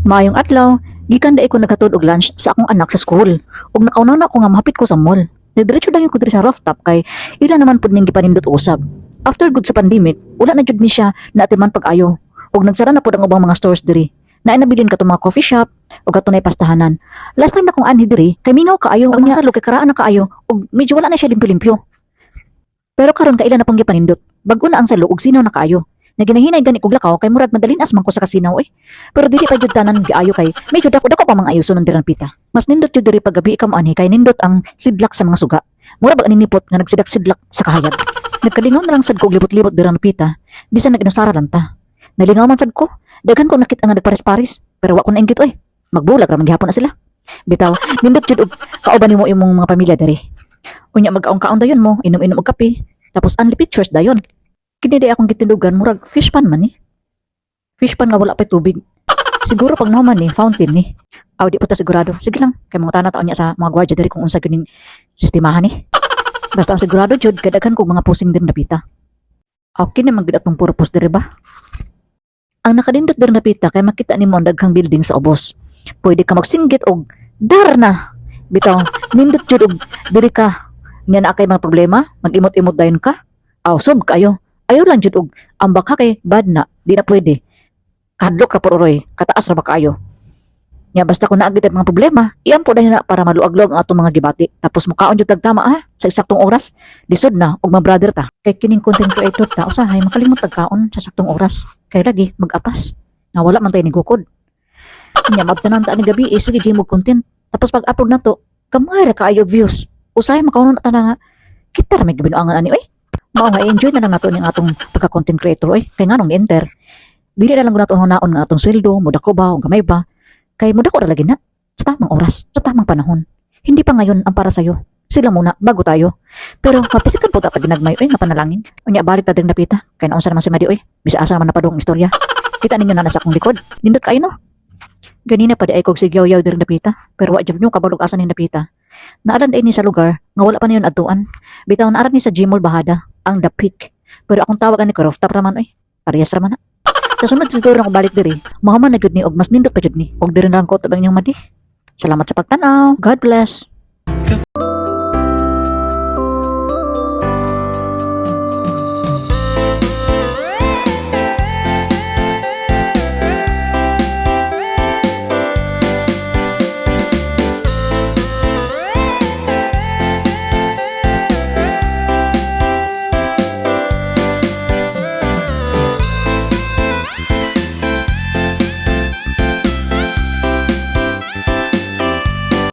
Maayong adlaw, gikan dai ko naghatod og lunch sa akong anak sa school. Ug nakaunaw na ako nga mahapit ko sa mall. Nagdiretso dayon ko diri sa rooftop kay ila naman pud ning gipanindot usab. After good sa pandemic, wala na jud ni siya na atiman pag-ayo. Ug nagsara na pud ang ubang mga stores diri. Naay nabilin kato mga coffee shop ug katunay pastahanan. Last time na kong anhi diri kay mingaw kaayo unya sa kay karaan na kaayo ug medyo wala na siya limpyo-limpyo. Pero karon kaila na pang gipanindot. Bag-o na ang salo ug sinaw na kaayo. Naginahinay gani kog lakaw kay murag madalin asman ko sa kasinaw eh. Pero dili pa jud tanan giayo kay medyo dako pa mga ayo sunon dirang pita. Mas nindot jud diri pag gabi kam ani kay nindot ang sidlak sa mga suga. Mura bag ninipot nga nagsidak-sidlak sa kahayag. Nagkalingaw na lang sad ko og libot-libot dirang pita. Bisan naginusara lang ta. Nalingaw man sad ko. Daghan ko nakita nga nagpares-pares pero wa ko nainggit oy. Magbulag ra man gihapon na sila. Bitaw, nindot jud og kauban nimo imong mga pamilya diri. Unya mag-aong-kaon dayon mo, inom-inom og kape, tapos unli pictures dayon. Kini day akong gitindugan murag fish pan man ni. Fish pan nga wala pa tubig. Siguro pag naman ni fountain ni. Aw di pa ta sigurado. Sige lang kay mga taon niya sa mga gwardiya diri kung unsa gyud ning sistemahan ni. Basta ang sigurado jud kadaghan kog mga pusing din napita. Aw kini man gid atong purpose diri ba? Ang nakadindot diri napita kay makita nimo ang daghang building sa ubos. Pwede ka magsinggit og dar na. Bitaw, nindot jud og diri ka. Nya na kay mga problema, mag-imot-imot dayon ka. Aw sob kayo. Ayaw lang jud og ambak ka kay bad na, di na pwede. Kadlok ka pororoy, kataas ra ba kaayo. Nya basta kung naagid ang mga problema, iampo dayon na para maluag-luag ang atong mga gibati. Tapos mukaon jud tagtama sa eksaktong oras. Lisod na og mga brother ta. Kay kining content creator ta usahay makalimot tagkaon sa saktong oras. Kay lagi mag-apas. Nga wala man tayo ni gukod. Nya magtanan ta ni gabi sige gihimo content. Tapos pag-upload na to, gamay ra kaayo views. Usahay makaon na ta nga kita ra may gibinuangan ani oy. Mao nga enjoy na lang nato ning atong pagka-content creator oy. Kay nganong enter. Dili na lang nato hunaon nga atong sweldo, muda ko ba o gamay ba. Kay muda ko ra lagi na sa tamang oras, sa tamang panahon. Hindi pa ngayon ang para sayo. Sila muna bago tayo. Pero mapisikan po ta pag ginagmay oy nga panalangin. Unya balik ta ding napita. Kay naunsa naman si Madi oy. Bisa asa naman napadung istorya. Kita ninyo na nasa akong likod. Nindot kayo no. Ganina pa di ay kog sigyaw-yaw diri napita. Pero wa jud nyo kabalog asa ning napita. Naalan day ni sa lugar nga wala pa niyon adtuan. Bitaw naaran ni sa Gmall Bahada ang The Peak. Pero akong tawagan ni Rooftop raman oy. Parehas raman na. Sa sunod siguro ako balik diri. Mahuman na gyud ni og mas nindot pa jud ni. Og diri na lang ko tabang inyong Madi. Salamat sa pagtanaw. God bless.